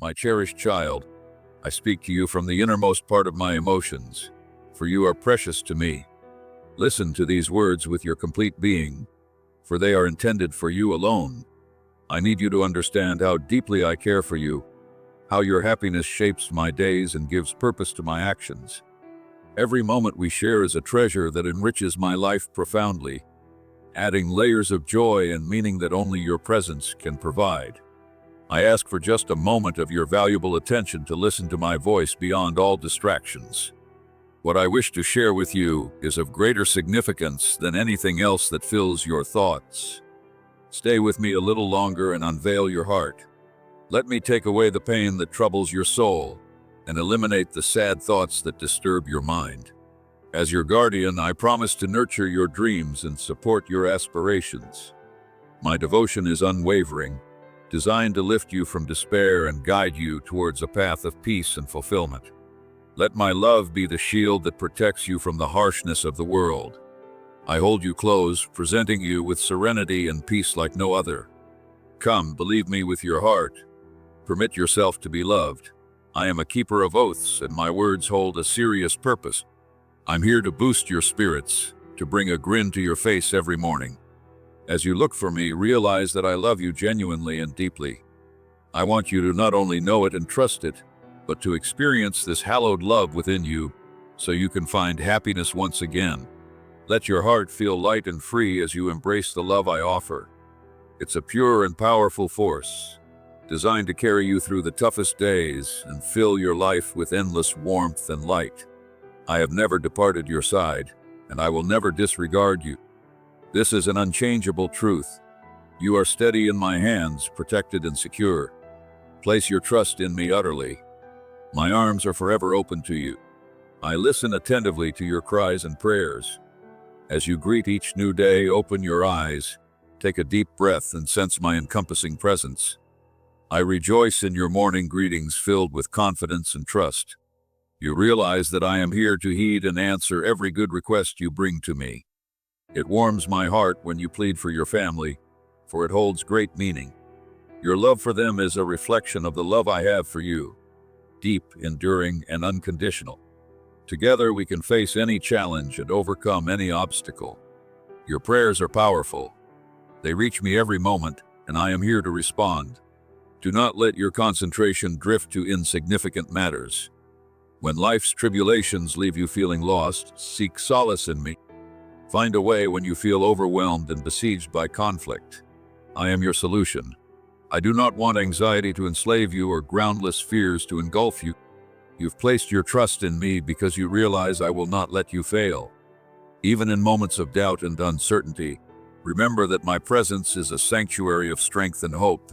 My cherished child, I speak to you from the innermost part of my emotions, for you are precious to me. Listen to these words with your complete being, for they are intended for you alone. I need you to understand how deeply I care for you, how your happiness shapes my days and gives purpose to my actions. Every moment we share is a treasure that enriches my life profoundly, adding layers of joy and meaning that only your presence can provide. I ask for just a moment of your valuable attention to listen to my voice beyond all distractions. What I wish to share with you is of greater significance than anything else that fills your thoughts. Stay with me a little longer and unveil your heart. Let me take away the pain that troubles your soul and eliminate the sad thoughts that disturb your mind. As your guardian, I promise to nurture your dreams and support your aspirations. My devotion is unwavering, designed to lift you from despair and guide you towards a path of peace and fulfillment. Let my love be the shield that protects you from the harshness of the world. I hold you close, presenting you with serenity and peace like no other. Come, believe me with your heart. Permit yourself to be loved. I am a keeper of oaths, and my words hold a serious purpose. I'm here to boost your spirits, to bring a grin to your face every morning. As you look for me, realize that I love you genuinely and deeply. I want you to not only know it and trust it, but to experience this hallowed love within you, so you can find happiness once again. Let your heart feel light and free as you embrace the love I offer. It's a pure and powerful force, designed to carry you through the toughest days and fill your life with endless warmth and light. I have never departed your side, and I will never disregard you. This is an unchangeable truth. You are steady in my hands, protected and secure. Place your trust in me utterly. My arms are forever open to you. I listen attentively to your cries and prayers. As you greet each new day, open your eyes, take a deep breath, and sense my encompassing presence. I rejoice in your morning greetings filled with confidence and trust. You realize that I am here to heed and answer every good request you bring to me. It warms my heart when you plead for your family, for it holds great meaning. Your love for them is a reflection of the love I have for you, deep, enduring, and unconditional. Together we can face any challenge and overcome any obstacle. Your prayers are powerful. They reach me every moment, and I am here to respond. Do not let your concentration drift to insignificant matters. When life's tribulations leave you feeling lost, seek solace in me. Find a way when you feel overwhelmed and besieged by conflict. I am your solution. I do not want anxiety to enslave you or groundless fears to engulf you. You've placed your trust in me because you realize I will not let you fail. Even in moments of doubt and uncertainty, remember that my presence is a sanctuary of strength and hope.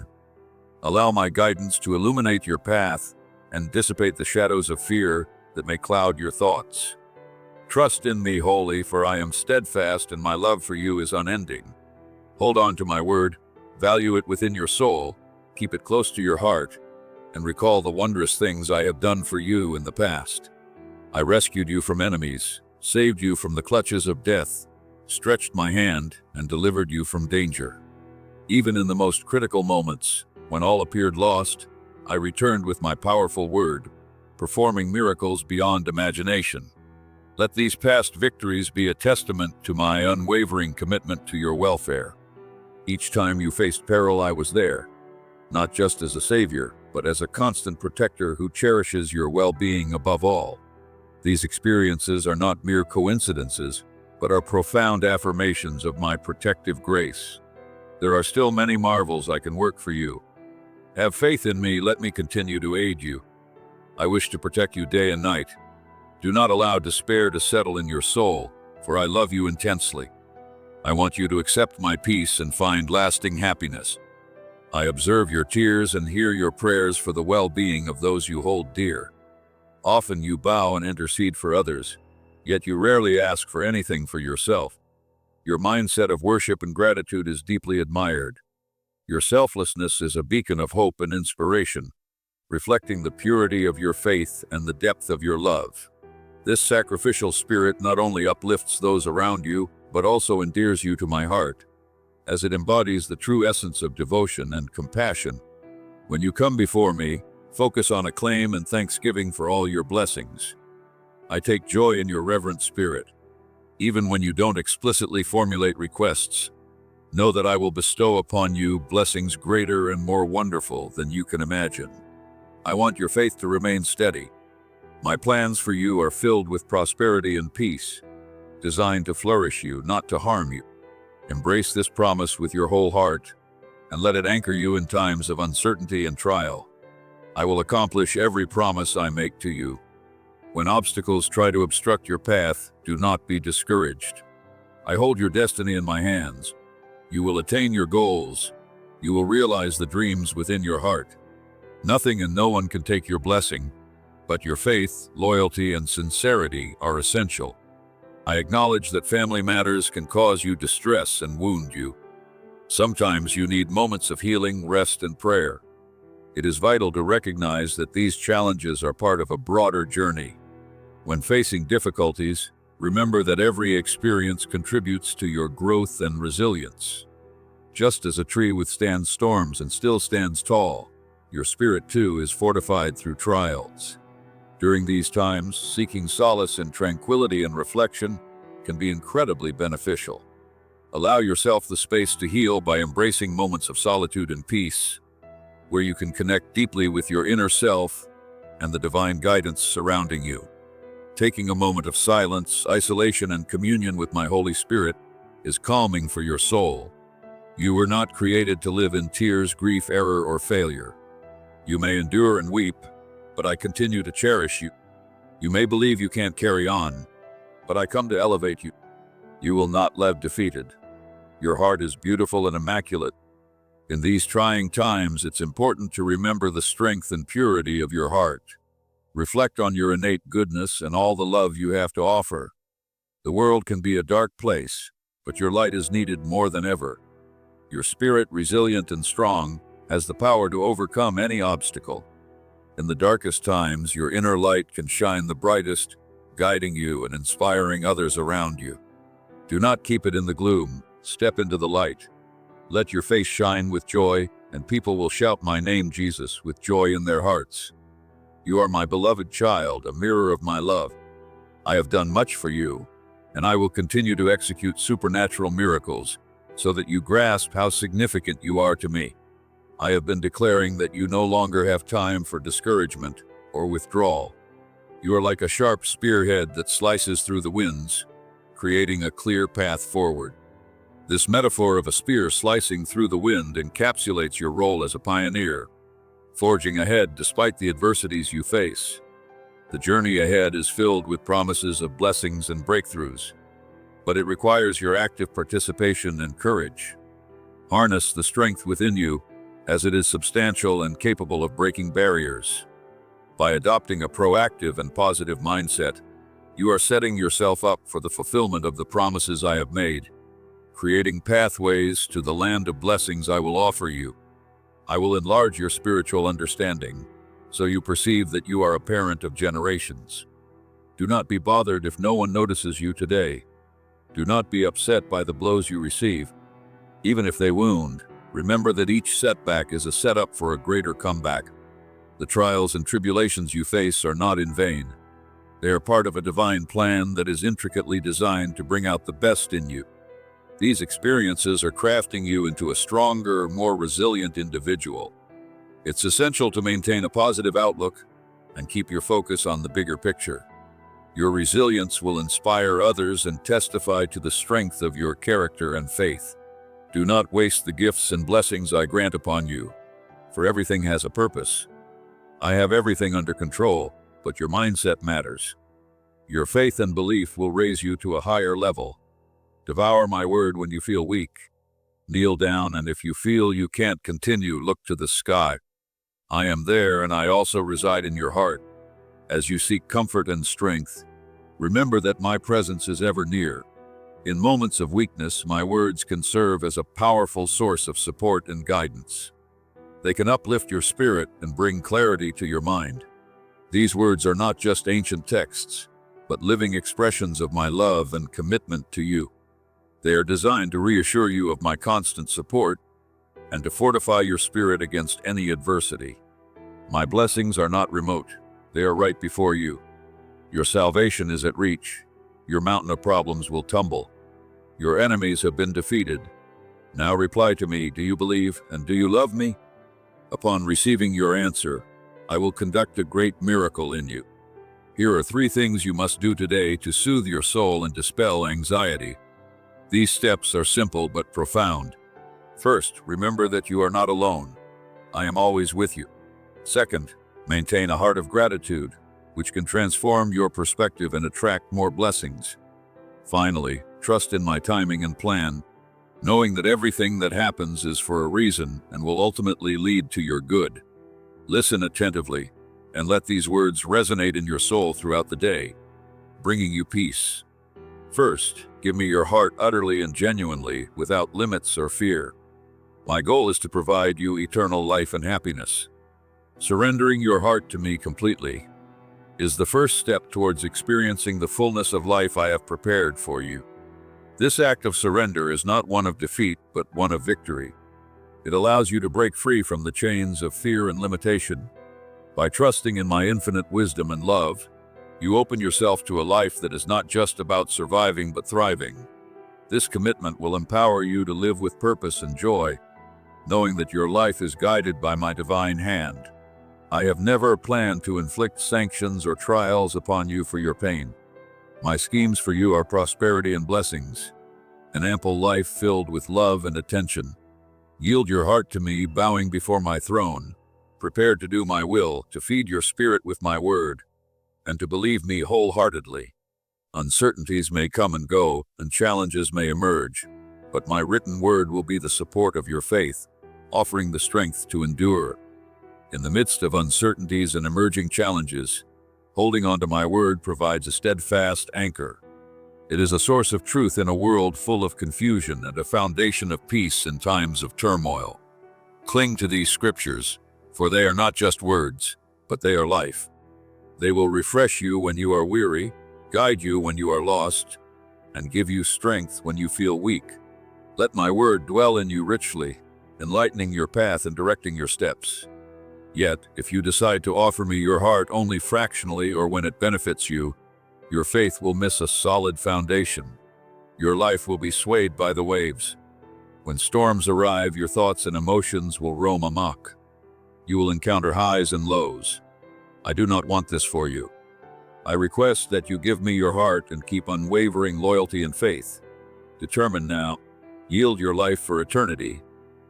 Allow my guidance to illuminate your path and dissipate the shadows of fear that may cloud your thoughts. Trust in me wholly, for I am steadfast and my love for you is unending. Hold on to my word, value it within your soul, keep it close to your heart, and recall the wondrous things I have done for you in the past. I rescued you from enemies, saved you from the clutches of death, stretched my hand, and delivered you from danger. Even in the most critical moments, when all appeared lost, I returned with my powerful word, performing miracles beyond imagination. Let these past victories be a testament to my unwavering commitment to your welfare. Each time you faced peril, I was there, not just as a savior, but as a constant protector who cherishes your well-being above all. These experiences are not mere coincidences, but are profound affirmations of my protective grace. There are still many marvels I can work for you. Have faith in me, let me continue to aid you. I wish to protect you day and night. Do not allow despair to settle in your soul, for I love you intensely. I want you to accept my peace and find lasting happiness. I observe your tears and hear your prayers for the well-being of those you hold dear. Often you bow and intercede for others, yet you rarely ask for anything for yourself. Your mindset of worship and gratitude is deeply admired. Your selflessness is a beacon of hope and inspiration, reflecting the purity of your faith and the depth of your love. This sacrificial spirit not only uplifts those around you, but also endears you to my heart, as it embodies the true essence of devotion and compassion. When you come before me, Focus on acclaim and thanksgiving for all your blessings. I take joy in your reverent spirit. Even when you don't explicitly formulate requests, know that I will bestow upon you blessings greater and more wonderful than you can imagine. I want your faith to remain steady. My plans for you are filled with prosperity and peace, designed to flourish you, not to harm you. Embrace this promise with your whole heart, and let it anchor you in times of uncertainty and trial. I will accomplish every promise I make to you. When obstacles try to obstruct your path, do not be discouraged. I hold your destiny in my hands. You will attain your goals. You will realize the dreams within your heart. Nothing and no one can take your blessing, but your faith, loyalty, and sincerity are essential. I acknowledge that family matters can cause you distress and wound you. Sometimes you need moments of healing, rest, and prayer. It is vital to recognize that these challenges are part of a broader journey. When facing difficulties, remember that every experience contributes to your growth and resilience. Just as a tree withstands storms and still stands tall, your spirit too is fortified through trials. During these times, seeking solace in tranquility and reflection can be incredibly beneficial. Allow yourself the space to heal by embracing moments of solitude and peace, where you can connect deeply with your inner self and the divine guidance surrounding you. Taking a moment of silence, isolation, and communion with my Holy Spirit is calming for your soul. You were not created to live in tears, grief, error, or failure. You may endure and weep, but I continue to cherish you. You may believe you can't carry on, but I come to elevate you. You will not live defeated. Your heart is beautiful and immaculate. In these trying times, it's important to remember the strength and purity of your heart. Reflect on your innate goodness and all the love you have to offer. The world can be a dark place, but your light is needed more than ever. Your spirit, resilient and strong, has the power to overcome any obstacle. In the darkest times, your inner light can shine the brightest, guiding you and inspiring others around you. Do not keep it in the gloom. Step into the light. Let your face shine with joy, and people will shout my name, Jesus, with joy in their hearts. You are my beloved child, a mirror of my love. I have done much for you, and I will continue to execute supernatural miracles so that you grasp how significant you are to me. I have been declaring that you no longer have time for discouragement or withdrawal. You are like a sharp spearhead that slices through the winds, creating a clear path forward. This metaphor of a spear slicing through the wind encapsulates your role as a pioneer, forging ahead despite the adversities you face. The journey ahead is filled with promises of blessings and breakthroughs, but it requires your active participation and courage. Harness the strength within you, as it is substantial and capable of breaking barriers. By adopting a proactive and positive mindset, you are setting yourself up for the fulfillment of the promises I have made, creating pathways to the land of blessings I will offer you. I will enlarge your spiritual understanding, so you perceive that you are a parent of generations. Do not be bothered if no one notices you today. Do not be upset by the blows you receive. Even if they wound, remember that each setback is a setup for a greater comeback. The trials and tribulations you face are not in vain. They are part of a divine plan that is intricately designed to bring out the best in you. These experiences are crafting you into a stronger, more resilient individual. It's essential to maintain a positive outlook and keep your focus on the bigger picture. Your resilience will inspire others and testify to the strength of your character and faith. Do not waste the gifts and blessings I grant upon you, for everything has a purpose. I have everything under control, but your mindset matters. Your faith and belief will raise you to a higher level. Devour my word when you feel weak. Kneel down, and if you feel you can't continue, look to the sky. I am there, and I also reside in your heart. As you seek comfort and strength, remember that my presence is ever near. In moments of weakness, my words can serve as a powerful source of support and guidance. They can uplift your spirit and bring clarity to your mind. These words are not just ancient texts, but living expressions of my love and commitment to you. They are designed to reassure you of my constant support and to fortify your spirit against any adversity. My blessings are not remote. They are right before you. Your salvation is at reach. Your mountain of problems will tumble. Your enemies have been defeated. Now reply to me, do you believe and do you love me? Upon receiving your answer, I will conduct a great miracle in you. Here are 3 things you must do today to soothe your soul and dispel anxiety. These steps are simple but profound. First, remember that you are not alone. I am always with you. Second, maintain a heart of gratitude, which can transform your perspective and attract more blessings. Finally, trust in my timing and plan, knowing that everything that happens is for a reason and will ultimately lead to your good. Listen attentively, and let these words resonate in your soul throughout the day, bringing you peace. First, give me your heart utterly and genuinely, without limits or fear. My goal is to provide you eternal life and happiness. Surrendering your heart to me completely is the first step towards experiencing the fullness of life I have prepared for you. This act of surrender is not one of defeat, but one of victory. It allows you to break free from the chains of fear and limitation. By trusting in my infinite wisdom and love, you open yourself to a life that is not just about surviving but thriving. This commitment will empower you to live with purpose and joy, knowing that your life is guided by my divine hand. I have never planned to inflict sanctions or trials upon you for your pain. My schemes for you are prosperity and blessings, an ample life filled with love and attention. Yield your heart to me, bowing before my throne, prepared to do my will, to feed your spirit with my word, and to believe me wholeheartedly. Uncertainties may come and go, and challenges may emerge, but my written word will be the support of your faith, offering the strength to endure. In the midst of uncertainties and emerging challenges, holding on to my word provides a steadfast anchor. It is a source of truth in a world full of confusion and a foundation of peace in times of turmoil. Cling to these scriptures, for they are not just words, but they are life. They will refresh you when you are weary, guide you when you are lost, and give you strength when you feel weak. Let my word dwell in you richly, enlightening your path and directing your steps. Yet, if you decide to offer me your heart only fractionally or when it benefits you, your faith will miss a solid foundation. Your life will be swayed by the waves. When storms arrive, your thoughts and emotions will roam amok. You will encounter highs and lows. I do not want this for you. I request that you give me your heart and keep unwavering loyalty and faith. Determine now, yield your life for eternity,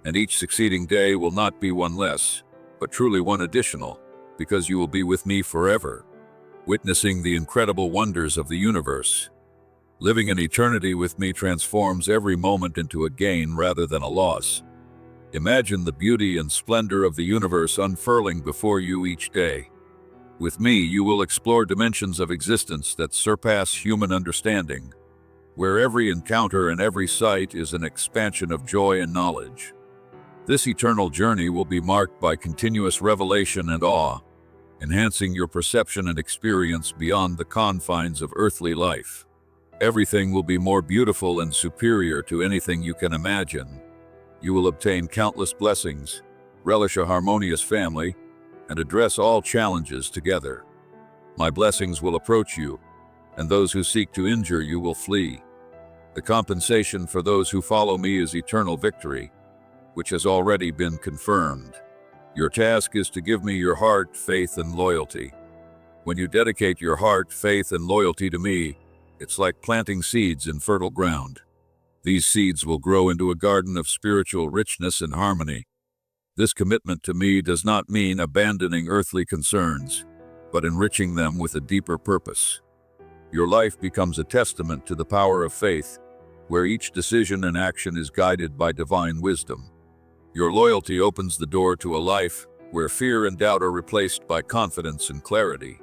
and each succeeding day will not be one less, but truly one additional, because you will be with me forever, witnessing the incredible wonders of the universe. Living an eternity with me transforms every moment into a gain rather than a loss. Imagine the beauty and splendor of the universe unfurling before you each day. With me, you will explore dimensions of existence that surpass human understanding, where every encounter and every sight is an expansion of joy and knowledge. This eternal journey will be marked by continuous revelation and awe, enhancing your perception and experience beyond the confines of earthly life. Everything will be more beautiful and superior to anything you can imagine. You will obtain countless blessings, relish a harmonious family, and address all challenges together. My blessings will approach you, and those who seek to injure you will flee. The compensation for those who follow me is eternal victory, which has already been confirmed. Your task is to give me your heart, faith, and loyalty. When you dedicate your heart, faith, and loyalty to me, it's like planting seeds in fertile ground. These seeds will grow into a garden of spiritual richness and harmony. This commitment to me does not mean abandoning earthly concerns, but enriching them with a deeper purpose. Your life becomes a testament to the power of faith, where each decision and action is guided by divine wisdom. Your loyalty opens the door to a life where fear and doubt are replaced by confidence and clarity.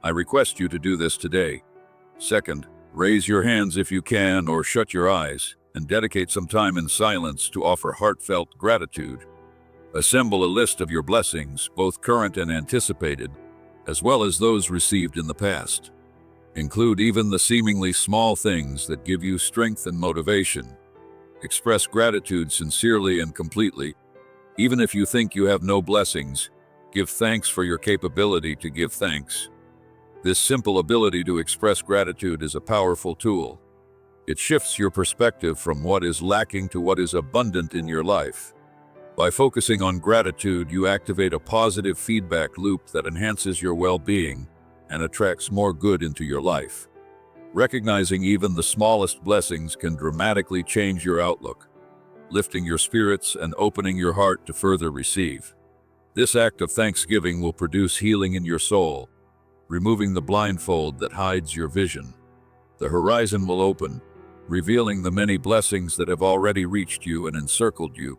I request you to do this today. Second, raise your hands if you can, or shut your eyes, and dedicate some time in silence to offer heartfelt gratitude. Assemble a list of your blessings, both current and anticipated, as well as those received in the past. Include even the seemingly small things that give you strength and motivation. Express gratitude sincerely and completely. Even if you think you have no blessings, Give thanks for your capability to give thanks. This simple ability to express gratitude is a powerful tool. It shifts your perspective from what is lacking to what is abundant in your life. By focusing on gratitude, you activate a positive feedback loop that enhances your well-being and attracts more good into your life. Recognizing even the smallest blessings can dramatically change your outlook, lifting your spirits and opening your heart to further receive. This act of thanksgiving will produce healing in your soul, removing the blindfold that hides your vision. The horizon will open, revealing the many blessings that have already reached you and encircled you,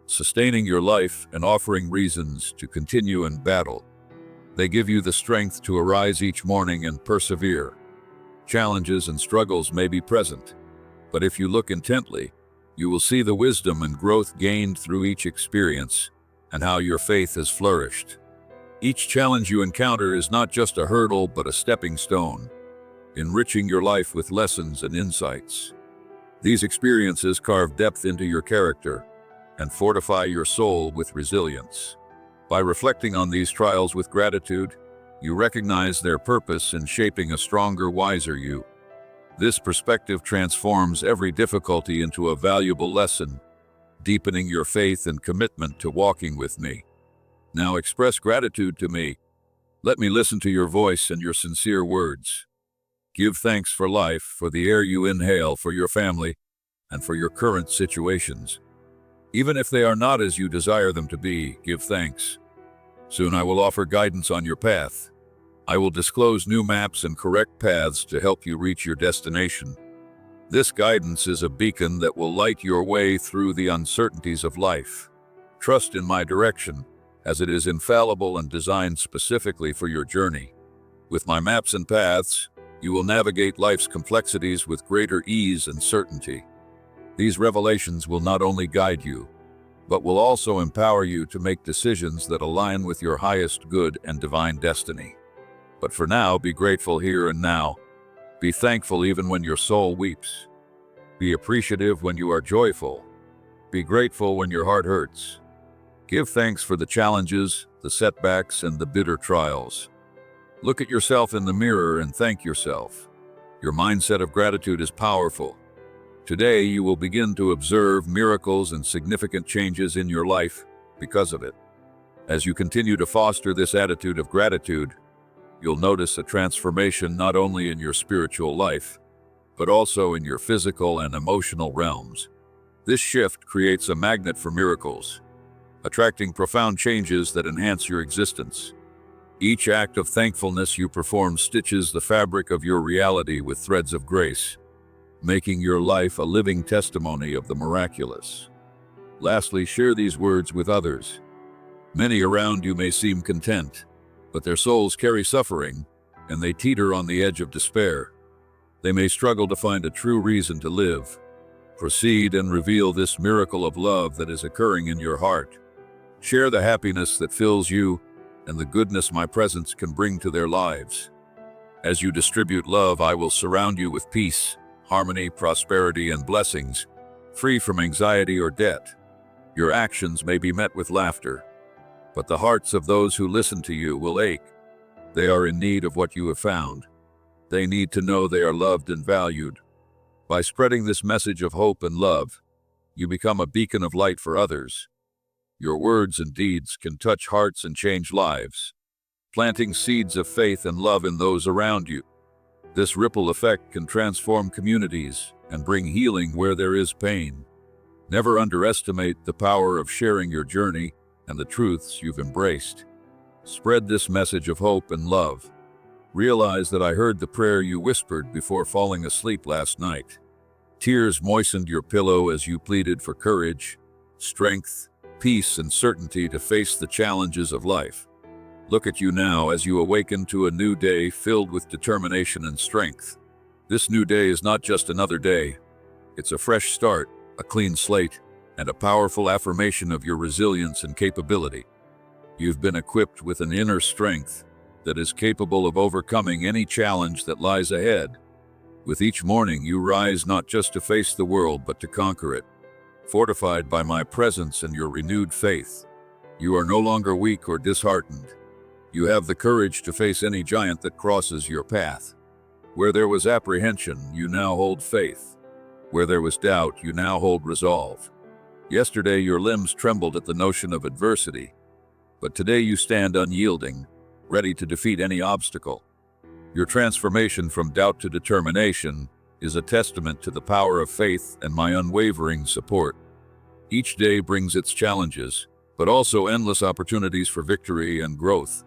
sustaining your life and offering reasons to continue in battle. They give you the strength to arise each morning and persevere. Challenges and struggles may be present, but if you look intently, you will see the wisdom and growth gained through each experience and how your faith has flourished. Each challenge you encounter is not just a hurdle but a stepping stone, enriching your life with lessons and insights. These experiences carve depth into your character and fortify your soul with resilience. By reflecting on these trials with gratitude, you recognize their purpose in shaping a stronger, wiser you. This perspective transforms every difficulty into a valuable lesson, deepening your faith and commitment to walking with me. Now express gratitude to me. Let me listen to your voice and your sincere words. Give thanks for life, for the air you inhale, for your family, and for your current situations. Even if they are not as you desire them to be, give thanks. Soon I will offer guidance on your path. I will disclose new maps and correct paths to help you reach your destination. This guidance is a beacon that will light your way through the uncertainties of life. Trust in my direction, as it is infallible and designed specifically for your journey. With my maps and paths, you will navigate life's complexities with greater ease and certainty. These revelations will not only guide you, but will also empower you to make decisions that align with your highest good and divine destiny. But for now, be grateful here and now. Be thankful even when your soul weeps. Be appreciative when you are joyful. Be grateful when your heart hurts. Give thanks for the challenges, the setbacks, and the bitter trials. Look at yourself in the mirror and thank yourself. Your mindset of gratitude is powerful. Today, you will begin to observe miracles and significant changes in your life because of it. As you continue to foster this attitude of gratitude, you'll notice a transformation not only in your spiritual life, but also in your physical and emotional realms. This shift creates a magnet for miracles, attracting profound changes that enhance your existence. Each act of thankfulness you perform stitches the fabric of your reality with threads of grace, making your life a living testimony of the miraculous. Lastly, share these words with others. Many around you may seem content, but their souls carry suffering, and they teeter on the edge of despair. They may struggle to find a true reason to live. Proceed and reveal this miracle of love that is occurring in your heart. Share the happiness that fills you and the goodness my presence can bring to their lives. As you distribute love, I will surround you with peace, harmony, prosperity, and blessings, free from anxiety or debt. Your actions may be met with laughter, but the hearts of those who listen to you will ache. They are in need of what you have found. They need to know they are loved and valued. By spreading this message of hope and love, you become a beacon of light for others. Your words and deeds can touch hearts and change lives, planting seeds of faith and love in those around you. This ripple effect can transform communities and bring healing where there is pain. Never underestimate the power of sharing your journey and the truths you've embraced. Spread this message of hope and love. Realize that I heard the prayer you whispered before falling asleep last night. Tears moistened your pillow as you pleaded for courage, strength, peace, and certainty to face the challenges of life. Look at you now as you awaken to a new day filled with determination and strength. This new day is not just another day. It's a fresh start, a clean slate, and a powerful affirmation of your resilience and capability. You've been equipped with an inner strength that is capable of overcoming any challenge that lies ahead. With each morning, you rise not just to face the world, but to conquer it, fortified by my presence and your renewed faith. You are no longer weak or disheartened. You have the courage to face any giant that crosses your path. Where there was apprehension, you now hold faith. Where there was doubt, you now hold resolve. Yesterday your limbs trembled at the notion of adversity, but today you stand unyielding, ready to defeat any obstacle. Your transformation from doubt to determination is a testament to the power of faith and my unwavering support. Each day brings its challenges, but also endless opportunities for victory and growth.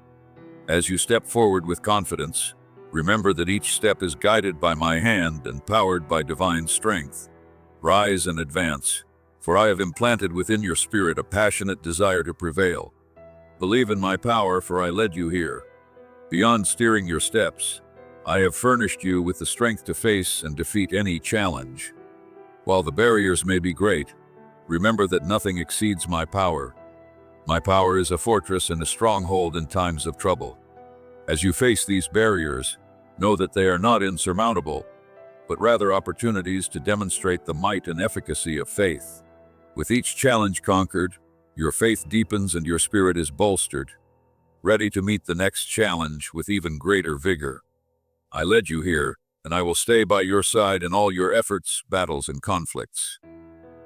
As you step forward with confidence, remember that each step is guided by my hand and powered by divine strength. Rise and advance, for I have implanted within your spirit a passionate desire to prevail. Believe in my power, for I led you here. Beyond steering your steps, I have furnished you with the strength to face and defeat any challenge. While the barriers may be great, remember that nothing exceeds my power. My power is a fortress and a stronghold in times of trouble. As you face these barriers, know that they are not insurmountable, but rather opportunities to demonstrate the might and efficacy of faith. With each challenge conquered, your faith deepens and your spirit is bolstered, ready to meet the next challenge with even greater vigor. I led you here, and I will stay by your side in all your efforts, battles, and conflicts.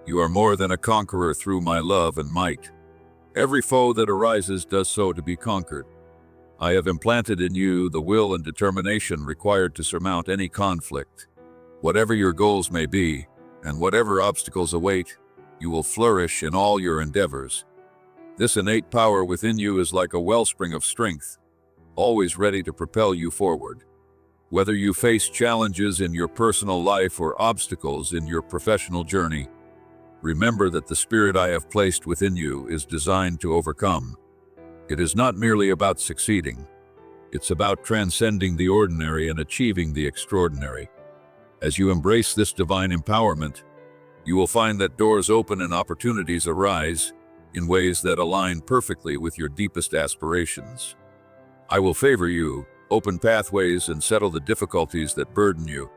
You are more than a conqueror through my love and might. Every foe that arises does so to be conquered. I have implanted in you the will and determination required to surmount any conflict. Whatever your goals may be, and whatever obstacles await, you will flourish in all your endeavors. This innate power within you is like a wellspring of strength, always ready to propel you forward. Whether you face challenges in your personal life or obstacles in your professional journey, remember that the spirit I have placed within you is designed to overcome. It is not merely about succeeding. It's about transcending the ordinary and achieving the extraordinary. As you embrace this divine empowerment, you will find that doors open and opportunities arise in ways that align perfectly with your deepest aspirations. I will favor you, open pathways, and settle the difficulties that burden you.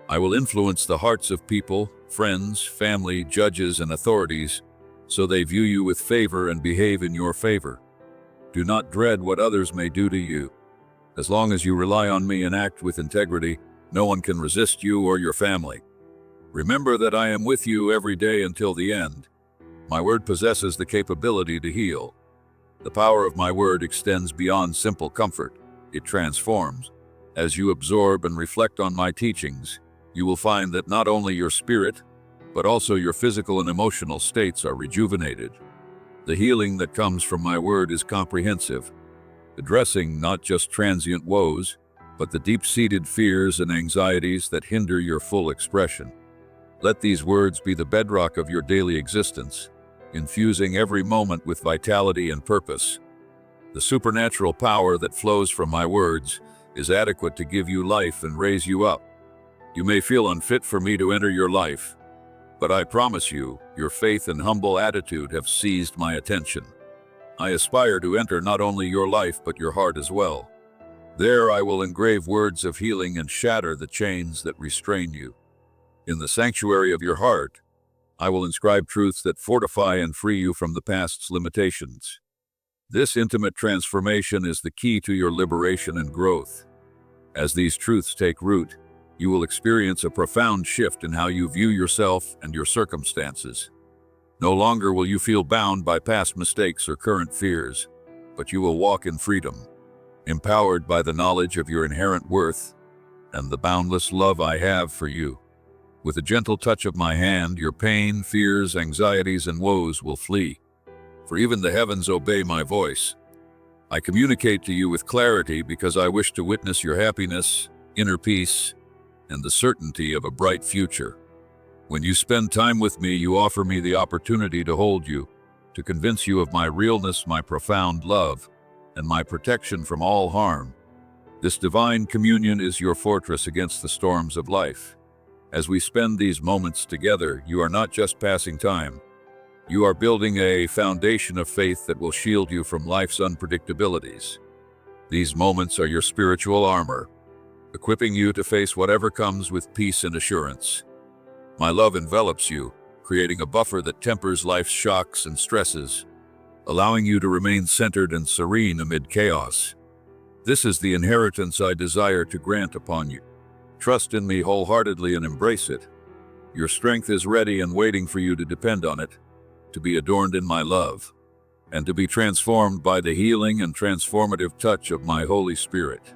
I will influence the hearts of people, friends, family, judges, and authorities, so they view you with favor and behave in your favor. Do not dread what others may do to you. As long as you rely on me and act with integrity, no one can resist you or your family. Remember that I am with you every day until the end. My word possesses the capability to heal. The power of my word extends beyond simple comfort. It transforms. As you absorb and reflect on my teachings, you will find that not only your spirit, but also your physical and emotional states are rejuvenated. The healing that comes from my word is comprehensive, addressing not just transient woes, but the deep-seated fears and anxieties that hinder your full expression. Let these words be the bedrock of your daily existence, infusing every moment with vitality and purpose. The supernatural power that flows from my words is adequate to give you life and raise you up. You may feel unfit for me to enter your life, but I promise you, your faith and humble attitude have seized my attention. I aspire to enter not only your life but your heart as well. There I will engrave words of healing and shatter the chains that restrain you. In the sanctuary of your heart, I will inscribe truths that fortify and free you from the past's limitations. This intimate transformation is the key to your liberation and growth. As these truths take root, you will experience a profound shift in how you view yourself and your circumstances. No longer will you feel bound by past mistakes or current fears, but you will walk in freedom, empowered by the knowledge of your inherent worth and the boundless love I have for you. With a gentle touch of my hand, your pain, fears, anxieties, and woes will flee. For even the heavens obey my voice. I communicate to you with clarity because I wish to witness your happiness, inner peace, and the certainty of a bright future. When you spend time with me, you offer me the opportunity to hold you, to convince you of my realness, my profound love, and my protection from all harm. This divine communion is your fortress against the storms of life. As we spend these moments together, you are not just passing time. You are building a foundation of faith that will shield you from life's unpredictabilities. These moments are your spiritual armor, equipping you to face whatever comes with peace and assurance. My love envelops you, creating a buffer that tempers life's shocks and stresses. allowing you to remain centered and serene amid chaos. This is the inheritance I desire to grant upon you. Trust in me wholeheartedly and embrace it. Your strength is ready and waiting for you to depend on it, to be adorned in my love, and to be transformed by the healing and transformative touch of my Holy Spirit.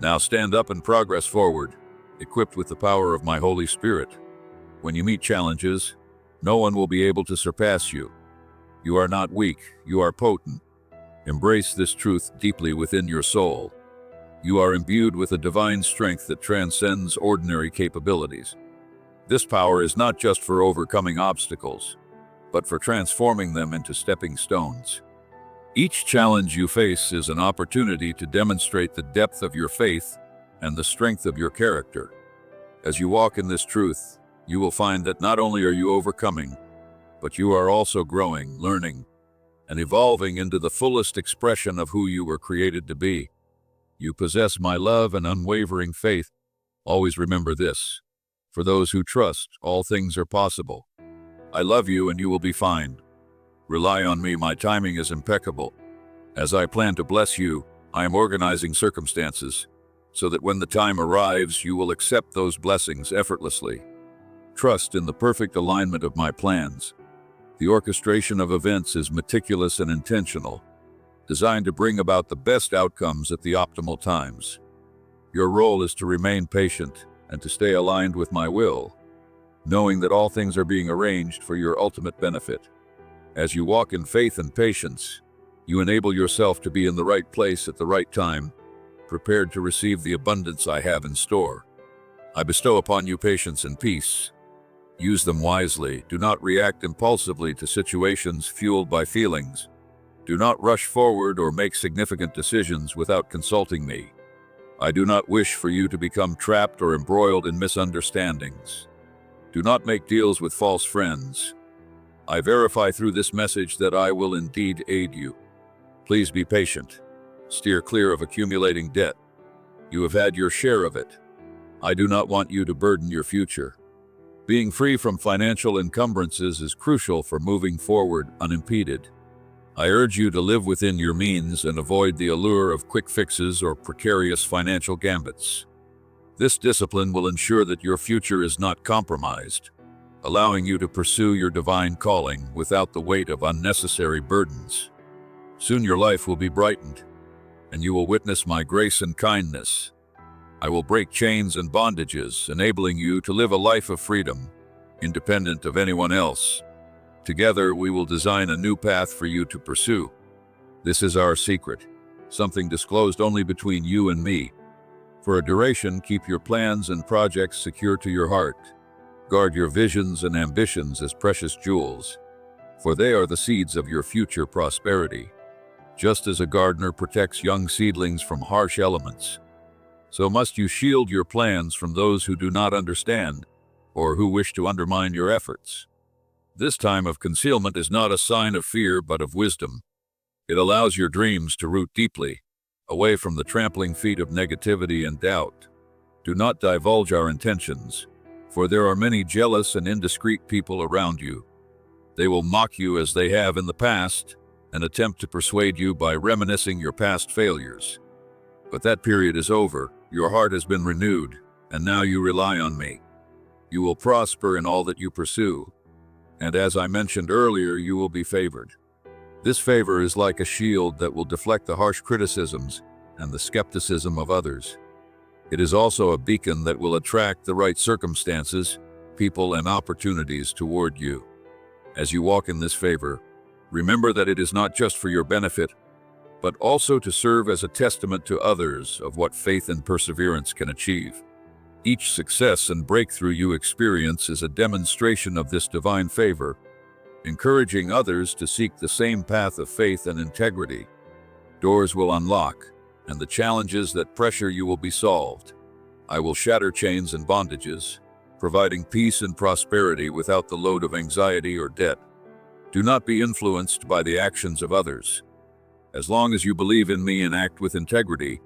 Now stand up and progress forward, equipped with the power of my Holy Spirit. When you meet challenges, no one will be able to surpass you. You are not weak, you are potent. Embrace this truth deeply within your soul. You are imbued with a divine strength that transcends ordinary capabilities. This power is not just for overcoming obstacles, but for transforming them into stepping stones. Each challenge you face is an opportunity to demonstrate the depth of your faith and the strength of your character. As you walk in this truth, you will find that not only are you overcoming, but you are also growing, learning, and evolving into the fullest expression of who you were created to be. You possess my love and unwavering faith. Always remember this: for those who trust, all things are possible. I love you and you will be fine. Rely on me, my timing is impeccable. As I plan to bless you, I am organizing circumstances so that when the time arrives, you will accept those blessings effortlessly. Trust in the perfect alignment of my plans. The orchestration of events is meticulous and intentional, designed to bring about the best outcomes at the optimal times. Your role is to remain patient and to stay aligned with my will, knowing that all things are being arranged for your ultimate benefit. As you walk in faith and patience, you enable yourself to be in the right place at the right time, prepared to receive the abundance I have in store. I bestow upon you patience and peace. Use them wisely. Do not react impulsively to situations fueled by feelings. Do not rush forward or make significant decisions without consulting me. I do not wish for you to become trapped or embroiled in misunderstandings. Do not make deals with false friends. I verify through this message that I will indeed aid you. Please be patient. Steer clear of accumulating debt. You have had your share of it. I do not want you to burden your future. Being free from financial encumbrances is crucial for moving forward unimpeded. I urge you to live within your means and avoid the allure of quick fixes or precarious financial gambits. This discipline will ensure that your future is not compromised, allowing you to pursue your divine calling without the weight of unnecessary burdens. Soon your life will be brightened, and you will witness my grace and kindness. I will break chains and bondages, enabling you to live a life of freedom, independent of anyone else. Together, we will design a new path for you to pursue. This is our secret, something disclosed only between you and me. For a duration, keep your plans and projects secure to your heart. Guard your visions and ambitions as precious jewels, for they are the seeds of your future prosperity. Just as a gardener protects young seedlings from harsh elements, so must you shield your plans from those who do not understand or who wish to undermine your efforts. This time of concealment is not a sign of fear but of wisdom. It allows your dreams to root deeply, away from the trampling feet of negativity and doubt. Do not divulge our intentions, for there are many jealous and indiscreet people around you. They will mock you as they have in the past and attempt to persuade you by reminiscing your past failures. But that period is over. Your heart has been renewed, and now you rely on me. You will prosper in all that you pursue, and as I mentioned earlier, you will be favored. This favor is like a shield that will deflect the harsh criticisms and the skepticism of others. It is also a beacon that will attract the right circumstances, people, and opportunities toward you. As you walk in this favor, remember that it is not just for your benefit, but also to serve as a testament to others of what faith and perseverance can achieve. Each success and breakthrough you experience is a demonstration of this divine favor, encouraging others to seek the same path of faith and integrity. Doors will unlock, and the challenges that pressure you will be solved. I will shatter chains and bondages, providing peace and prosperity without the load of anxiety or debt. Do not be influenced by the actions of others. As long as you believe in me and act with integrity,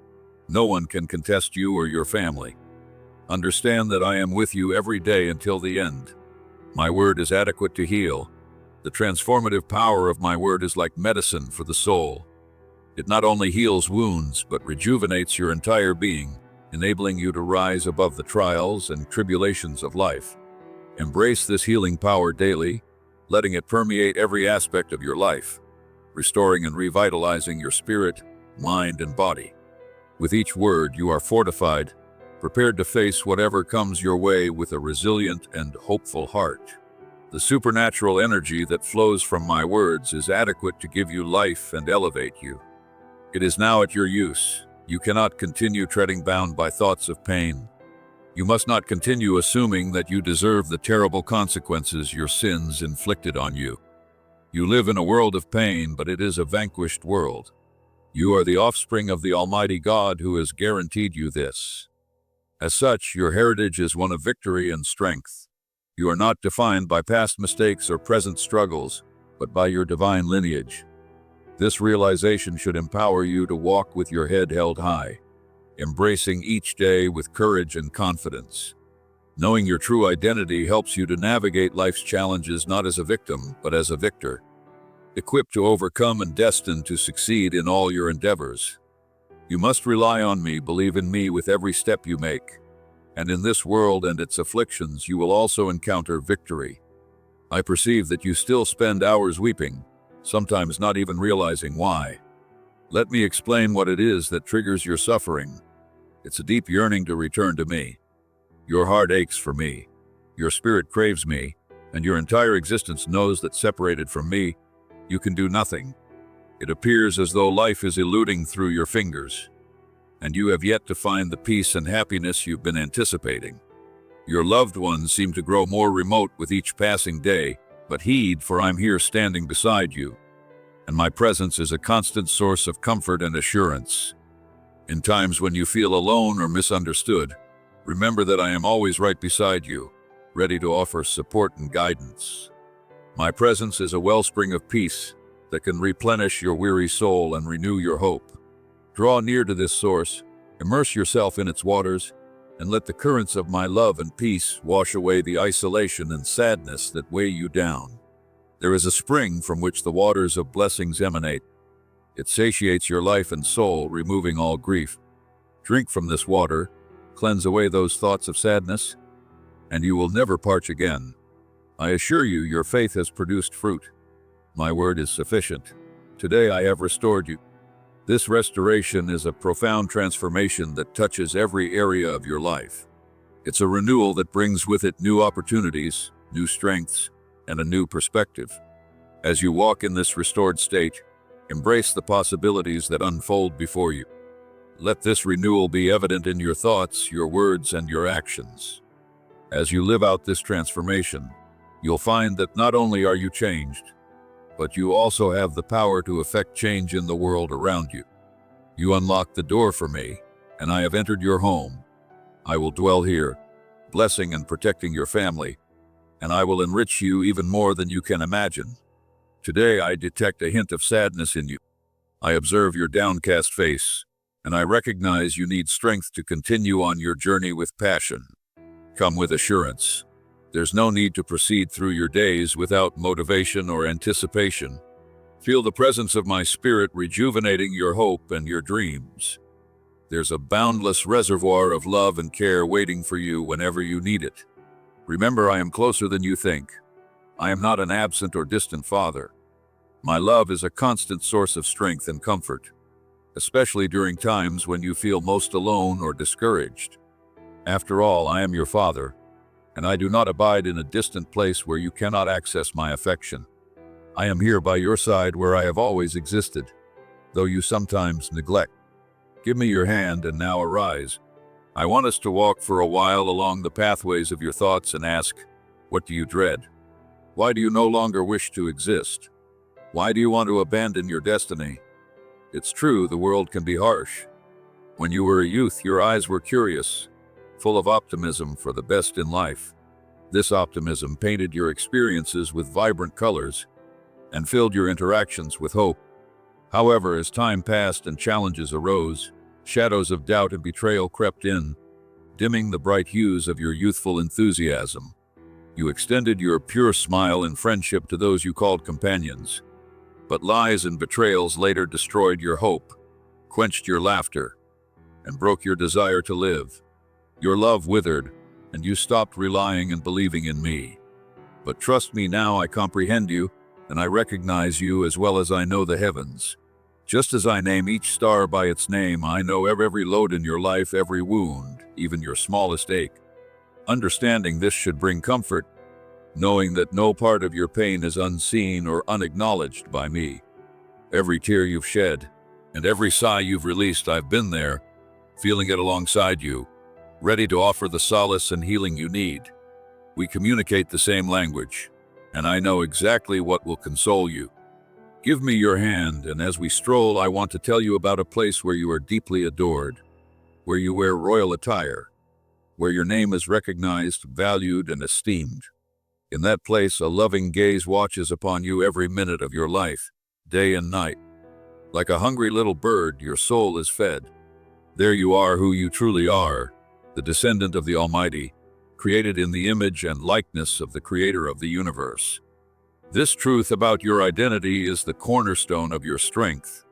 no one can contest you or your family. Understand that I am with you every day until the end. My word is adequate to heal, The transformative power of my word is like medicine for the soul. It not only heals wounds, but rejuvenates your entire being, enabling you to rise above the trials and tribulations of life. Embrace this healing power daily, letting it permeate every aspect of your life, restoring and revitalizing your spirit, mind, and body. With each word, you are fortified, prepared to face whatever comes your way with a resilient and hopeful heart. The supernatural energy that flows from my words is adequate to give you life and elevate you. It is now at your use. You cannot continue treading bound by thoughts of pain. You must not continue assuming that you deserve the terrible consequences your sins inflicted on you. You live in a world of pain, but it is a vanquished world. You are the offspring of the Almighty God who has guaranteed you this. As such, your heritage is one of victory and strength. You are not defined by past mistakes or present struggles, but by your divine lineage. This realization should empower you to walk with your head held high, embracing each day with courage and confidence. Knowing your true identity helps you to navigate life's challenges not as a victim, but as a victor, equipped to overcome and destined to succeed in all your endeavors. You must rely on me, believe in me with every step you make, and in this world and its afflictions you will also encounter victory. I perceive that you still spend hours weeping, sometimes not even realizing why. Let me explain what it is that triggers your suffering. It's a deep yearning to return to me. Your heart aches for me. Your spirit craves me, and your entire existence knows that separated from me, you can do nothing. It appears as though life is eluding through your fingers, and you have yet to find the peace and happiness you've been anticipating. Your loved ones seem to grow more remote with each passing day, but heed, for I'm here standing beside you, and my presence is a constant source of comfort and assurance. In times when you feel alone or misunderstood, remember that I am always right beside you, ready to offer support and guidance. My presence is a wellspring of peace that can replenish your weary soul and renew your hope. Draw near to this source, immerse yourself in its waters, and let the currents of my love and peace wash away the isolation and sadness that weigh you down. There is a spring from which the waters of blessings emanate. It satiates your life and soul, removing all grief. Drink from this water, cleanse away those thoughts of sadness, and you will never parch again. I assure you, your faith has produced fruit. My word is sufficient. Today I have restored you. This restoration is a profound transformation that touches every area of your life. It's a renewal that brings with it new opportunities, new strengths, and a new perspective. As you walk in this restored state, embrace the possibilities that unfold before you. Let this renewal be evident in your thoughts, your words, and your actions. As you live out this transformation, you'll find that not only are you changed, but you also have the power to effect change in the world around you. You unlock the door for me, and I have entered your home. I will dwell here, blessing and protecting your family, and I will enrich you even more than you can imagine. Today I detect a hint of sadness in you. I observe your downcast face, and I recognize you need strength to continue on your journey with passion. Come with assurance. There's no need to proceed through your days without motivation or anticipation. Feel the presence of my spirit rejuvenating your hope and your dreams. There's a boundless reservoir of love and care waiting for you whenever you need it. Remember, I am closer than you think. I am not an absent or distant father. My love is a constant source of strength and comfort, especially during times when you feel most alone or discouraged. After all, I am your father, and I do not abide in a distant place where you cannot access my affection. I am here by your side where I have always existed, though you sometimes neglect. Give me your hand and now arise. I want us to walk for a while along the pathways of your thoughts and ask, what do you dread? Why do you no longer wish to exist? Why do you want to abandon your destiny? It's true, the world can be harsh. When you were a youth, your eyes were curious, full of optimism for the best in life. This optimism painted your experiences with vibrant colors and filled your interactions with hope. However, as time passed and challenges arose, shadows of doubt and betrayal crept in, dimming the bright hues of your youthful enthusiasm. You extended your pure smile in friendship to those you called companions. But lies and betrayals later destroyed your hope, quenched your laughter, and broke your desire to live. Your love withered, and you stopped relying and believing in me. But trust me now, I comprehend you, and I recognize you as well as I know the heavens. Just as I name each star by its name, I know every load in your life, every wound, even your smallest ache. Understanding this should bring comfort, knowing that no part of your pain is unseen or unacknowledged by me. Every tear you've shed, and every sigh you've released, I've been there, feeling it alongside you, ready to offer the solace and healing you need. We communicate the same language, and I know exactly what will console you. Give me your hand, and as we stroll, I want to tell you about a place where you are deeply adored, where you wear royal attire, where your name is recognized, valued, and esteemed. In that place, a loving gaze watches upon you every minute of your life, day and night. Like a hungry little bird, your soul is fed. There you are, who you truly are, the descendant of the Almighty, created in the image and likeness of the Creator of the universe. This truth about your identity is the cornerstone of your strength.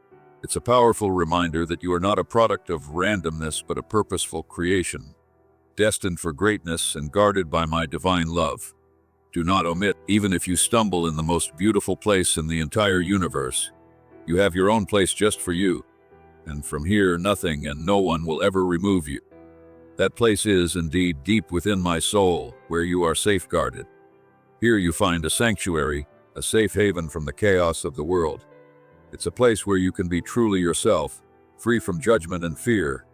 It's a powerful reminder that you are not a product of randomness, but a purposeful creation, destined for greatness and guarded by my divine love. Do not omit, even if you stumble in the most beautiful place in the entire universe. You have your own place just for you, and from here nothing and no one will ever remove you. That place is indeed deep within my soul, where you are safeguarded. Here you find a sanctuary, a safe haven from the chaos of the world. It's a place where you can be truly yourself, free from judgment and fear.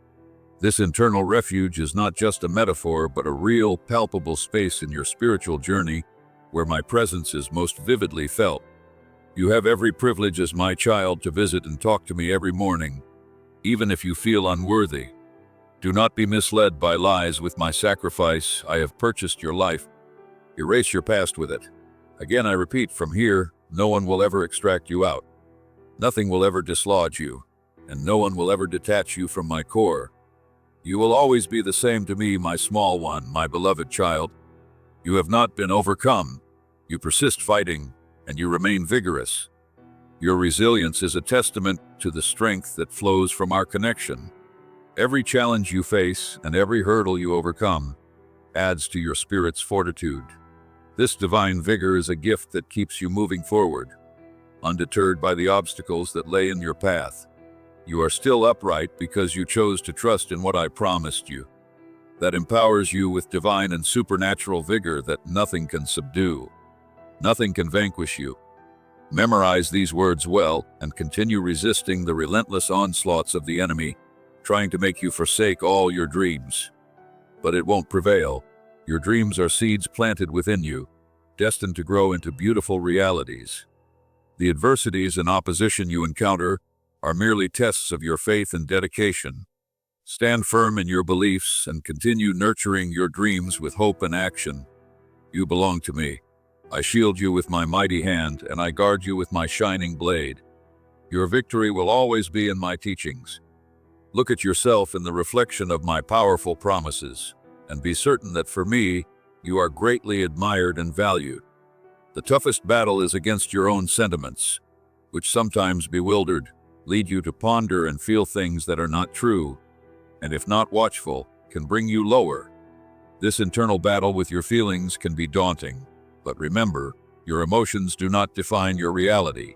This internal refuge is not just a metaphor, but a real, palpable space in your spiritual journey, where my presence is most vividly felt. You have every privilege as my child to visit and talk to me every morning, even if you feel unworthy. Do not be misled by lies. With my sacrifice, I have purchased your life. Erase your past with it. Again, I repeat, from here, no one will ever extract you out. Nothing will ever dislodge you, and no one will ever detach you from my core. You will always be the same to me, my small one, my beloved child. You have not been overcome. You persist fighting, and you remain vigorous. Your resilience is a testament to the strength that flows from our connection. Every challenge you face and every hurdle you overcome adds to your spirit's fortitude. This divine vigor is a gift that keeps you moving forward, undeterred by the obstacles that lay in your path. You are still upright because you chose to trust in what I promised you. That empowers you with divine and supernatural vigor that nothing can subdue. Nothing can vanquish you. Memorize these words well and continue resisting the relentless onslaughts of the enemy, trying to make you forsake all your dreams. But it won't prevail. Your dreams are seeds planted within you, destined to grow into beautiful realities. The adversities and opposition you encounter are merely tests of your faith and dedication. Stand firm in your beliefs and continue nurturing your dreams with hope and action. You belong to me. I shield you with my mighty hand, and I guard you with my shining blade. Your victory will always be in my teachings. Look at yourself in the reflection of my powerful promises, and be certain that for me, you are greatly admired and valued. The toughest battle is against your own sentiments, which sometimes bewildered, lead you to ponder and feel things that are not true, and if not watchful, can bring you lower. This internal battle with your feelings can be daunting, but remember, your emotions do not define your reality.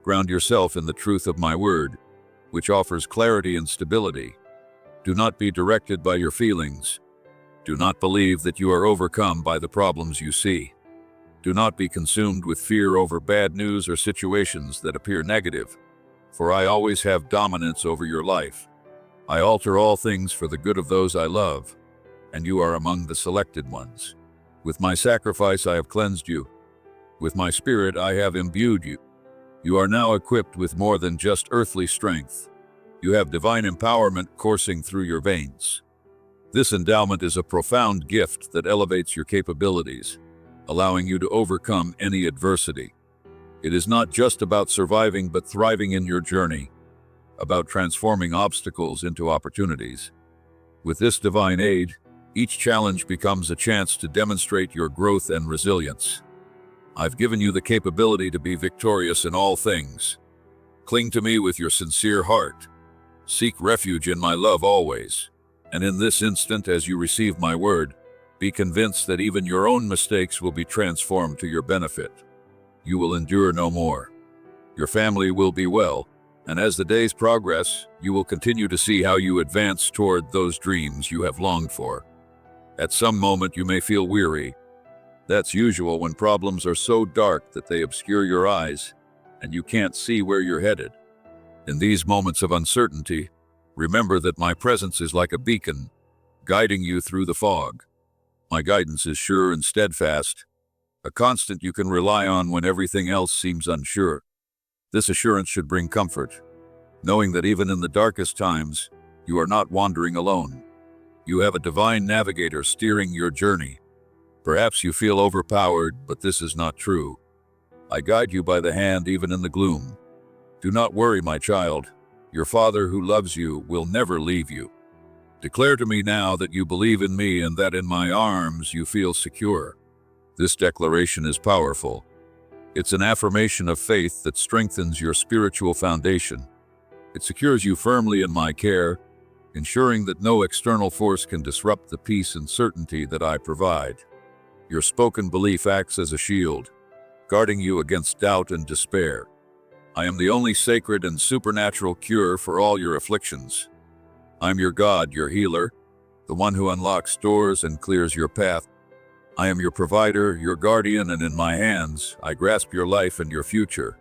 Ground yourself in the truth of my word, which offers clarity and stability. Do not be directed by your feelings. Do not believe that you are overcome by the problems you see. Do not be consumed with fear over bad news or situations that appear negative, for I always have dominance over your life. I alter all things for the good of those I love, and you are among the selected ones. With my sacrifice I have cleansed you. With my spirit I have imbued you. You are now equipped with more than just earthly strength. You have divine empowerment coursing through your veins. This endowment is a profound gift that elevates your capabilities, allowing you to overcome any adversity. It is not just about surviving but thriving in your journey, about transforming obstacles into opportunities. With this divine aid, Each challenge becomes a chance to demonstrate your growth and resilience. I've given you the capability to be victorious in all things. Cling to me with your sincere heart. Seek refuge in my love always. And in this instant, as you receive my word, be convinced that even your own mistakes will be transformed to your benefit. You will endure no more. Your family will be well, and as the days progress, you will continue to see how you advance toward those dreams you have longed for. At some moment you may feel weary. That's usual when problems are so dark that they obscure your eyes, and you can't see where you're headed. In these moments of uncertainty, remember that my presence is like a beacon, guiding you through the fog. My guidance is sure and steadfast, a constant you can rely on when everything else seems unsure. This assurance should bring comfort, knowing that even in the darkest times, you are not wandering alone. You have a divine navigator steering your journey. Perhaps you feel overpowered, but this is not true. I guide you by the hand even in the gloom. Do not worry, my child. Your Father who loves you will never leave you. Declare to me now that you believe in me and that in my arms you feel secure. This declaration is powerful. It's an affirmation of faith that strengthens your spiritual foundation. It secures you firmly in my care, ensuring that no external force can disrupt the peace and certainty that I provide. Your spoken belief acts as a shield, guarding you against doubt and despair. I am the only sacred and supernatural cure for all your afflictions. I'm your God, your healer, the one who unlocks doors and clears your path. I am your provider, your guardian, and in my hands, I grasp your life and your future.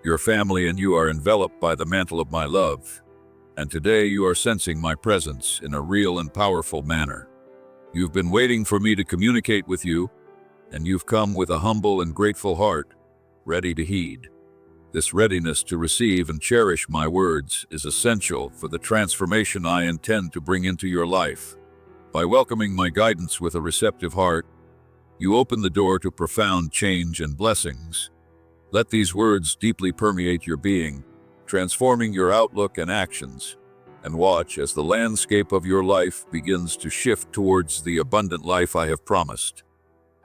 Your family and you are enveloped by the mantle of my love, and today you are sensing my presence in a real and powerful manner. You've been waiting for me to communicate with you, and you've come with a humble and grateful heart, ready to heed. This readiness to receive and cherish my words is essential for the transformation I intend to bring into your life. By welcoming my guidance with a receptive heart, you open the door to profound change and blessings. Let these words deeply permeate your being, transforming your outlook and actions, and watch as the landscape of your life begins to shift towards the abundant life I have promised.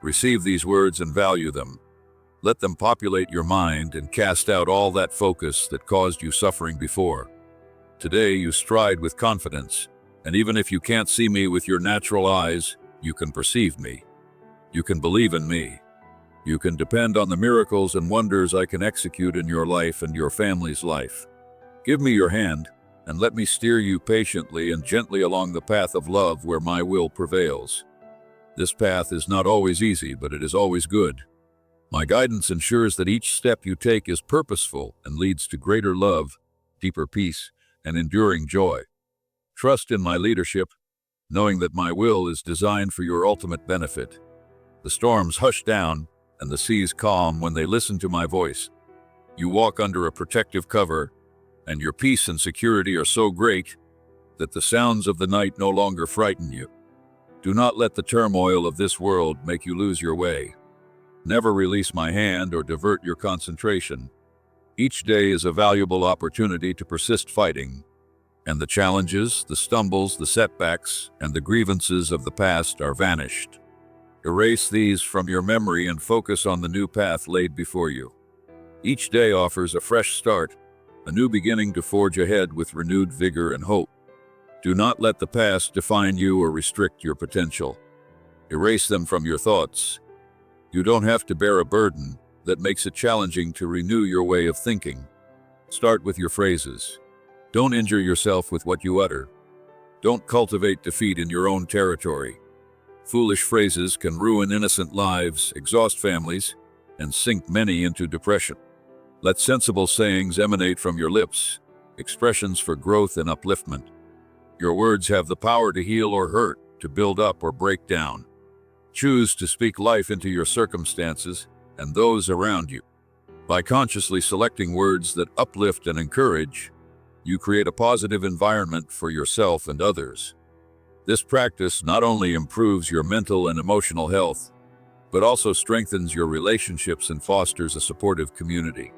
Receive these words and value them. Let them populate your mind and cast out all that focus that caused you suffering before. Today you stride with confidence, and even if you can't see me with your natural eyes, you can perceive me. You can believe in me. You can depend on the miracles and wonders I can execute in your life and your family's life. Give me your hand, and let me steer you patiently and gently along the path of love where my will prevails. This path is not always easy, but it is always good. My guidance ensures that each step you take is purposeful and leads to greater love, deeper peace, and enduring joy. Trust in my leadership, knowing that my will is designed for your ultimate benefit. The storms hush down, and the seas calm when they listen to my voice. You walk under a protective cover, and your peace and security are so great that the sounds of the night no longer frighten you. Do not let the turmoil of this world make you lose your way. Never release my hand or divert your concentration. Each day is a valuable opportunity to persist fighting, and the challenges, the stumbles, the setbacks, and the grievances of the past are vanished. Erase these from your memory and focus on the new path laid before you. Each day offers a fresh start, a new beginning to forge ahead with renewed vigor and hope. Do not let the past define you or restrict your potential. Erase them from your thoughts. You don't have to bear a burden that makes it challenging to renew your way of thinking. Start with your phrases. Don't injure yourself with what you utter. Don't cultivate defeat in your own territory. Foolish phrases can ruin innocent lives, exhaust families, and sink many into depression. Let sensible sayings emanate from your lips, expressions for growth and upliftment. Your words have the power to heal or hurt, to build up or break down. Choose to speak life into your circumstances and those around you. By consciously selecting words that uplift and encourage, you create a positive environment for yourself and others. This practice not only improves your mental and emotional health, but also strengthens your relationships and fosters a supportive community.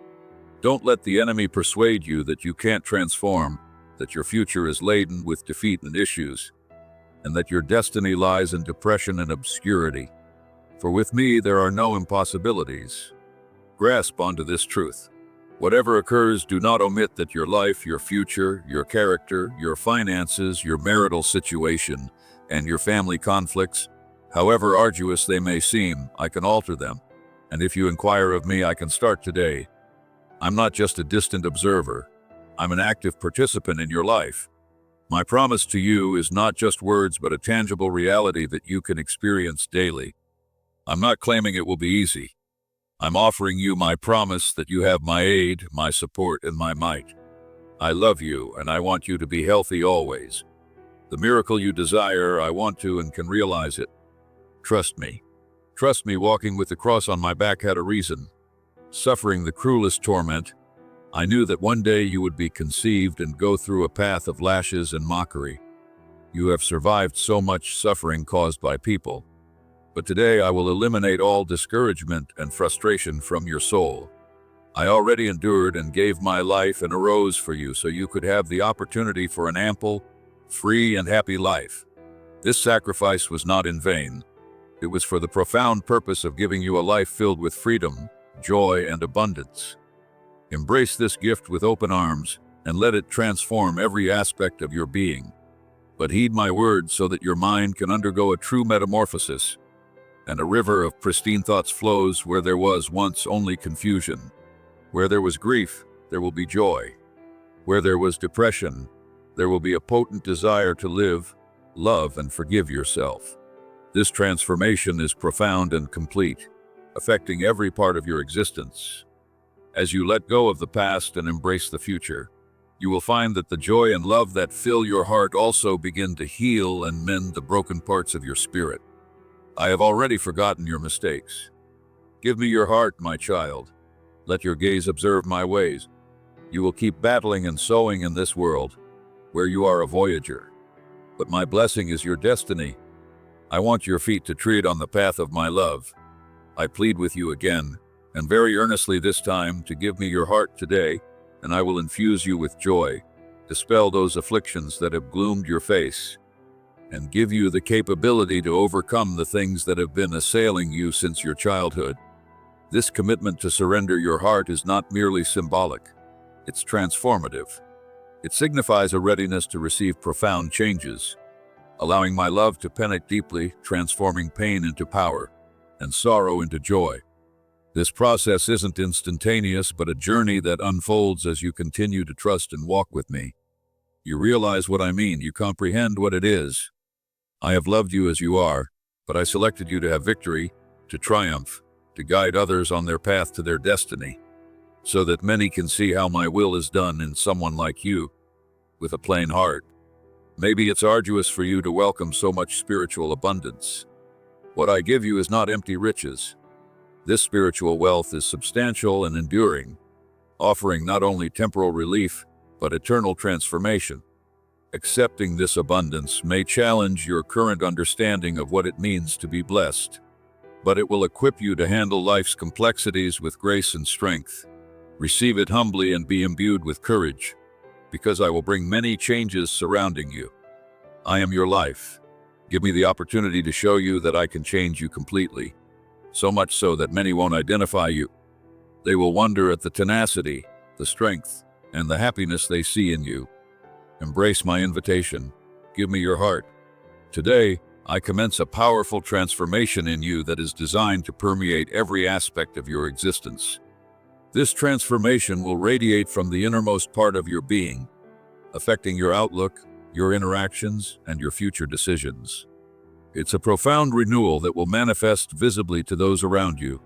Don't let the enemy persuade you that you can't transform, that your future is laden with defeat and issues. and that your destiny lies in depression and obscurity. For with me there are no impossibilities. Grasp onto this truth. Whatever occurs, do not omit that your life, your future, your character, your finances, your marital situation, and your family conflicts, however arduous they may seem, I can alter them. And if you inquire of me, I can start today. I'm not just a distant observer. I'm an active participant in your life. My promise to you is not just words, but a tangible reality that you can experience daily. I'm not claiming it will be easy. I'm offering you my promise that you have my aid, my support, and my might. I love you, and I want you to be healthy always. The miracle you desire, I want to and can realize it. Trust me. Trust me, walking with the cross on my back had a reason. Suffering the cruelest torment, I knew that one day you would be conceived and go through a path of lashes and mockery. You have survived so much suffering caused by people. But today I will eliminate all discouragement and frustration from your soul. I already endured and gave my life and arose for you so you could have the opportunity for an ample, free, and happy life. This sacrifice was not in vain. It was for the profound purpose of giving you a life filled with freedom, joy, and abundance. Embrace this gift with open arms and let it transform every aspect of your being. But heed my words so that your mind can undergo a true metamorphosis, and a river of pristine thoughts flows where there was once only confusion. Where there was grief, there will be joy. Where there was depression, there will be a potent desire to live, love, and forgive yourself. This transformation is profound and complete, affecting every part of your existence. As you let go of the past and embrace the future, you will find that the joy and love that fill your heart also begin to heal and mend the broken parts of your spirit. I have already forgotten your mistakes. Give me your heart, my child. Let your gaze observe my ways. You will keep battling and sowing in this world, where you are a voyager. But my blessing is your destiny. I want your feet to tread on the path of my love. I plead with you again, and very earnestly this time, to give me your heart today, and I will infuse you with joy, dispel those afflictions that have gloomed your face, and give you the capability to overcome the things that have been assailing you since your childhood. This commitment to surrender your heart is not merely symbolic, it's transformative. It signifies a readiness to receive profound changes, allowing my love to penetrate deeply, transforming pain into power and sorrow into joy. This process isn't instantaneous, but a journey that unfolds as you continue to trust and walk with me. You realize what I mean, you comprehend what it is. I have loved you as you are, but I selected you to have victory, to triumph, to guide others on their path to their destiny, so that many can see how my will is done in someone like you, with a plain heart. Maybe it's arduous for you to welcome so much spiritual abundance. What I give you is not empty riches. This spiritual wealth is substantial and enduring, offering not only temporal relief, but eternal transformation. Accepting this abundance may challenge your current understanding of what it means to be blessed, but it will equip you to handle life's complexities with grace and strength. Receive it humbly and be imbued with courage, because I will bring many changes surrounding you. I am your life. Give me the opportunity to show you that I can change you completely, so much so that many won't identify you. They will wonder at the tenacity, the strength, and the happiness they see in you. Embrace my invitation. Give me your heart. Today, I commence a powerful transformation in you that is designed to permeate every aspect of your existence. This transformation will radiate from the innermost part of your being, affecting your outlook, your interactions, and your future decisions. It's a profound renewal that will manifest visibly to those around you,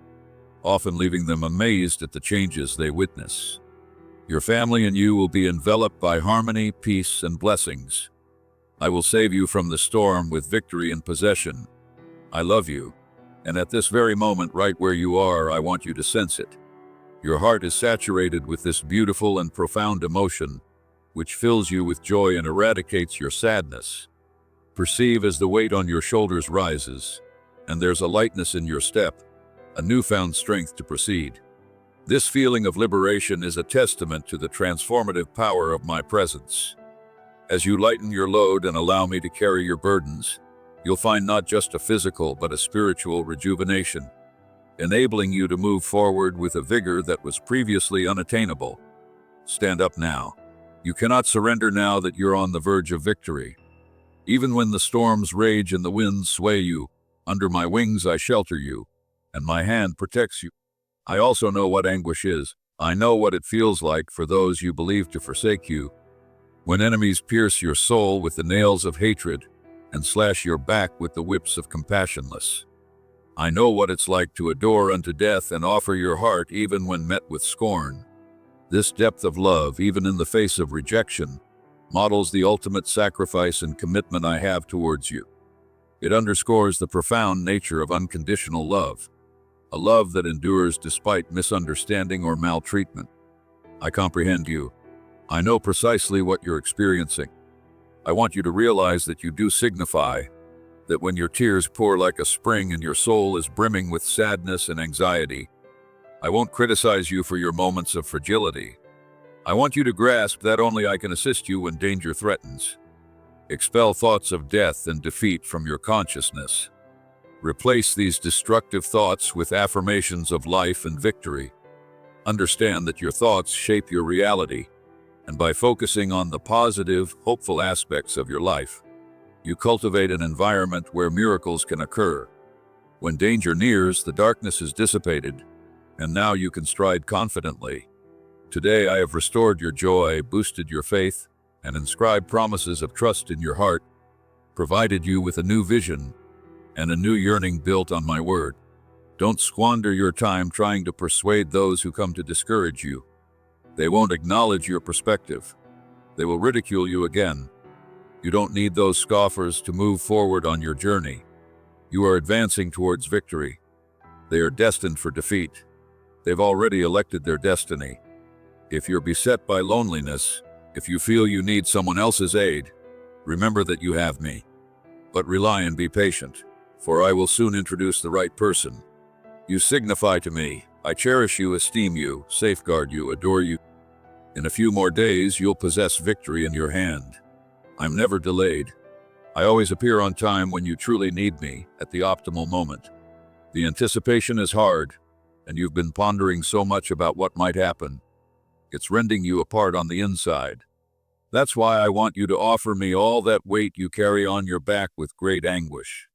often leaving them amazed at the changes they witness. Your family and you will be enveloped by harmony, peace, and blessings. I will save you from the storm with victory and possession. I love you, and at this very moment, right where you are, I want you to sense it. Your heart is saturated with this beautiful and profound emotion, which fills you with joy and eradicates your sadness. Perceive as the weight on your shoulders rises, and there's a lightness in your step, a newfound strength to proceed. This feeling of liberation is a testament to the transformative power of my presence. As you lighten your load and allow me to carry your burdens, you'll find not just a physical but a spiritual rejuvenation, enabling you to move forward with a vigor that was previously unattainable. Stand up now. You cannot surrender now that you're on the verge of victory. Even when the storms rage and the winds sway you, under my wings I shelter you, and my hand protects you. I also know what anguish is. I know what it feels like for those you believe to forsake you. When enemies pierce your soul with the nails of hatred and slash your back with the whips of compassionless. I know what it's like to adore unto death and offer your heart even when met with scorn. This depth of love, even in the face of rejection, models the ultimate sacrifice and commitment I have towards you. It underscores the profound nature of unconditional love, a love that endures despite misunderstanding or maltreatment. I comprehend you. I know precisely what you're experiencing. I want you to realize that you do signify that when your tears pour like a spring and your soul is brimming with sadness and anxiety, I won't criticize you for your moments of fragility. I want you to grasp that only I can assist you when danger threatens. Expel thoughts of death and defeat from your consciousness. Replace these destructive thoughts with affirmations of life and victory. Understand that your thoughts shape your reality, and by focusing on the positive, hopeful aspects of your life, you cultivate an environment where miracles can occur. When danger nears, the darkness is dissipated, and now you can stride confidently. Today I have restored your joy, boosted your faith, and inscribed promises of trust in your heart, provided you with a new vision and a new yearning built on my word. Don't squander your time trying to persuade those who come to discourage you. They won't acknowledge your perspective. They will ridicule you again. You don't need those scoffers to move forward on your journey. You are advancing towards victory. They are destined for defeat. They've already elected their destiny. If you're beset by loneliness, if you feel you need someone else's aid, remember that you have me. But rely and be patient, for I will soon introduce the right person. You signify to me. I cherish you, esteem you, safeguard you, adore you. In a few more days, you'll possess victory in your hand. I'm never delayed. I always appear on time when you truly need me, at the optimal moment. The anticipation is hard, and you've been pondering so much about what might happen. It's rending you apart on the inside. That's why I want you to offer me all that weight you carry on your back with great anguish.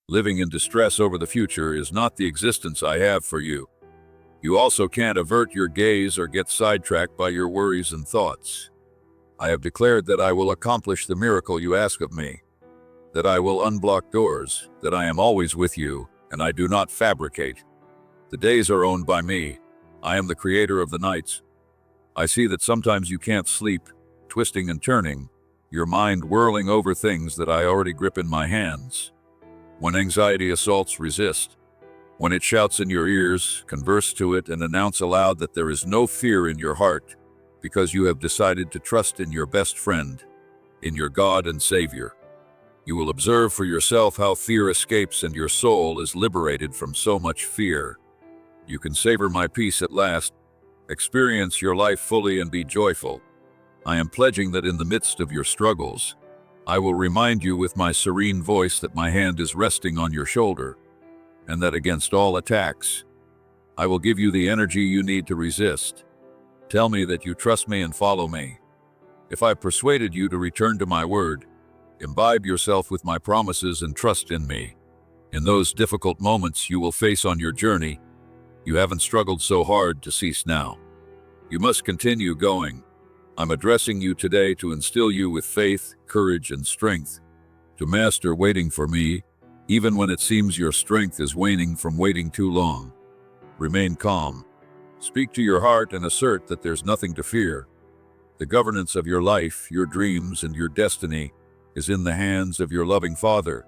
Living in distress over the future is not the existence I have for you. You also can't avert your gaze or get sidetracked by your worries and thoughts. I have declared that I will accomplish the miracle you ask of me, that I will unblock doors, that I am always with you, and I do not fabricate. The days are owned by me. I am the creator of the nights. I see that sometimes you can't sleep, twisting and turning, your mind whirling over things that I already grip in my hands. When anxiety assaults, resist. When it shouts in your ears, converse to it and announce aloud that there is no fear in your heart, because you have decided to trust in your best friend, in your God and Savior. You will observe for yourself how fear escapes and your soul is liberated from so much fear. You can savor my peace at last, experience your life fully and be joyful. I am pledging that in the midst of your struggles, I will remind you with my serene voice that my hand is resting on your shoulder, and that against all attacks, I will give you the energy you need to resist. Tell me that you trust me and follow me. If I've persuaded you to return to my word, imbibe yourself with my promises and trust in me. In those difficult moments you will face on your journey, you haven't struggled so hard to cease now. You must continue going. I'm addressing you today to instill you with faith, courage, and strength, to master waiting for me, even when it seems your strength is waning from waiting too long. Remain calm. Speak to your heart and assert that there's nothing to fear. The governance of your life, your dreams, and your destiny is in the hands of your loving Father.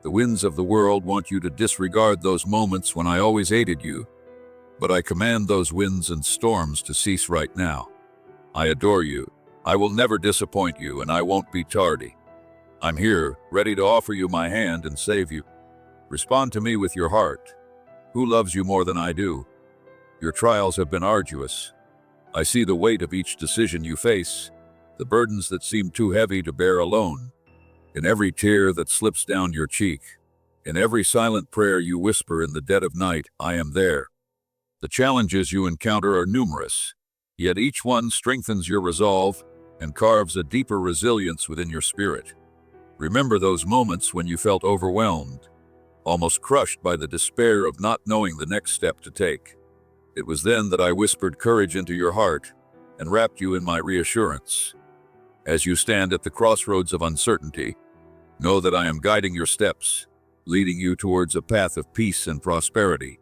The winds of the world want you to disregard those moments when I always aided you, but I command those winds and storms to cease right now. I adore you. I will never disappoint you, and I won't be tardy. I'm here, ready to offer you my hand and save you. Respond to me with your heart. Who loves you more than I do? Your trials have been arduous. I see the weight of each decision you face, the burdens that seem too heavy to bear alone, in every tear that slips down your cheek, in every silent prayer you whisper in the dead of night, I am there. The challenges you encounter are numerous, yet each one strengthens your resolve and carves a deeper resilience within your spirit. Remember those moments when you felt overwhelmed, almost crushed by the despair of not knowing the next step to take. It was then that I whispered courage into your heart and wrapped you in my reassurance. As you stand at the crossroads of uncertainty, know that I am guiding your steps, leading you towards a path of peace and prosperity.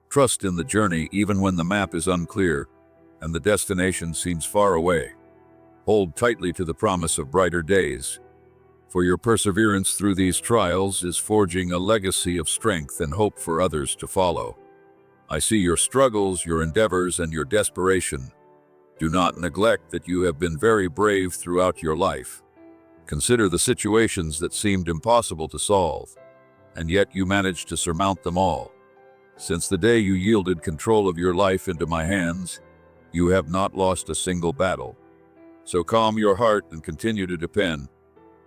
Trust in the journey even when the map is unclear and the destination seems far away. Hold tightly to the promise of brighter days, for your perseverance through these trials is forging a legacy of strength and hope for others to follow. I see your struggles, your endeavors, and your desperation. Do not neglect that you have been very brave throughout your life. Consider the situations that seemed impossible to solve, and yet you managed to surmount them all. Since the day you yielded control of your life into my hands, you have not lost a single battle. So calm your heart and continue to depend.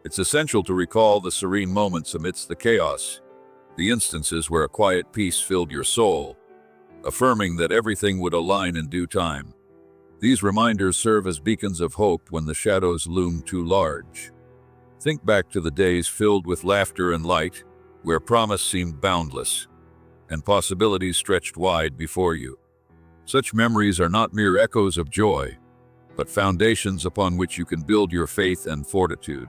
It's essential to recall the serene moments amidst the chaos, the instances where a quiet peace filled your soul, affirming that everything would align in due time. These reminders serve as beacons of hope when the shadows loom too large. Think back to the days filled with laughter and light, where promise seemed boundless, and possibilities stretched wide before you. Such memories are not mere echoes of joy, but foundations upon which you can build your faith and fortitude.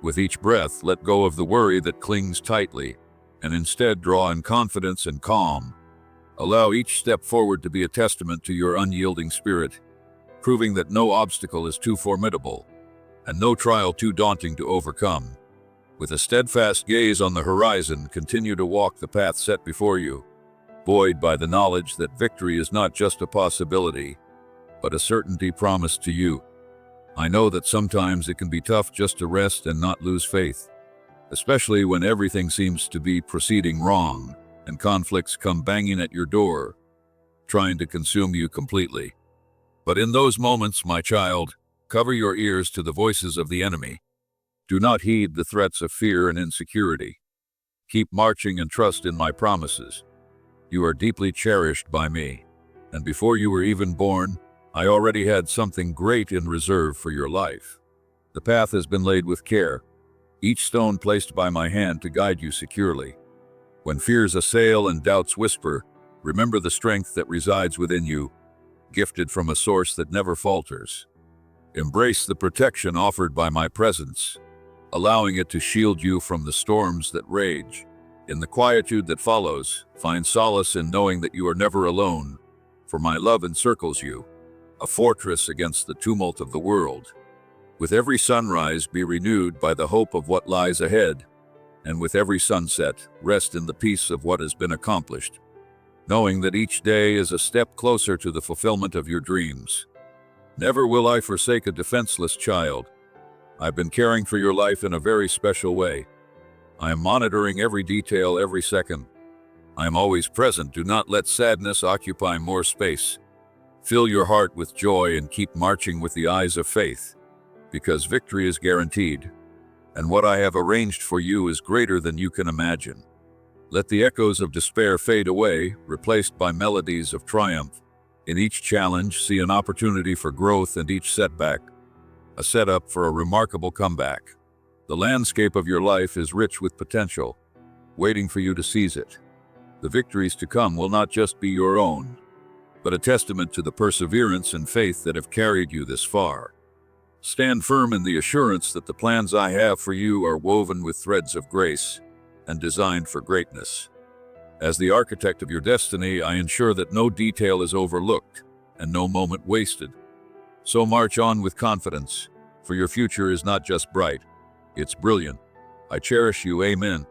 With each breath, let go of the worry that clings tightly, and instead draw in confidence and calm. Allow each step forward to be a testament to your unyielding spirit, proving that no obstacle is too formidable, and no trial too daunting to overcome. With a steadfast gaze on the horizon, continue to walk the path set before you, buoyed by the knowledge that victory is not just a possibility, but a certainty promised to you. I know that sometimes it can be tough just to rest and not lose faith, especially when everything seems to be proceeding wrong and conflicts come banging at your door, trying to consume you completely. But in those moments, my child, cover your ears to the voices of the enemy. Do not heed the threats of fear and insecurity. Keep marching and trust in my promises. You are deeply cherished by me, and before you were even born, I already had something great in reserve for your life. The path has been laid with care, each stone placed by my hand to guide you securely. When fears assail and doubts whisper, remember the strength that resides within you, gifted from a source that never falters. Embrace the protection offered by my presence, allowing it to shield you from the storms that rage. In the quietude that follows, find solace in knowing that you are never alone, for my love encircles you, a fortress against the tumult of the world. With every sunrise, be renewed by the hope of what lies ahead, and with every sunset, rest in the peace of what has been accomplished, knowing that each day is a step closer to the fulfillment of your dreams. Never will I forsake a defenseless child. I've been caring for your life in a very special way. I am monitoring every detail every second. I am always present. Do not let sadness occupy more space. Fill your heart with joy and keep marching with the eyes of faith, because victory is guaranteed, and what I have arranged for you is greater than you can imagine. Let the echoes of despair fade away, replaced by melodies of triumph. In each challenge, see an opportunity for growth, and each setback, a setup for a remarkable comeback. The landscape of your life is rich with potential, waiting for you to seize it. The victories to come will not just be your own, but a testament to the perseverance and faith that have carried you this far. Stand firm in the assurance that the plans I have for you are woven with threads of grace and designed for greatness. As the architect of your destiny, I ensure that no detail is overlooked and no moment wasted. So march on with confidence, for your future is not just bright, it's brilliant. I cherish you. Amen.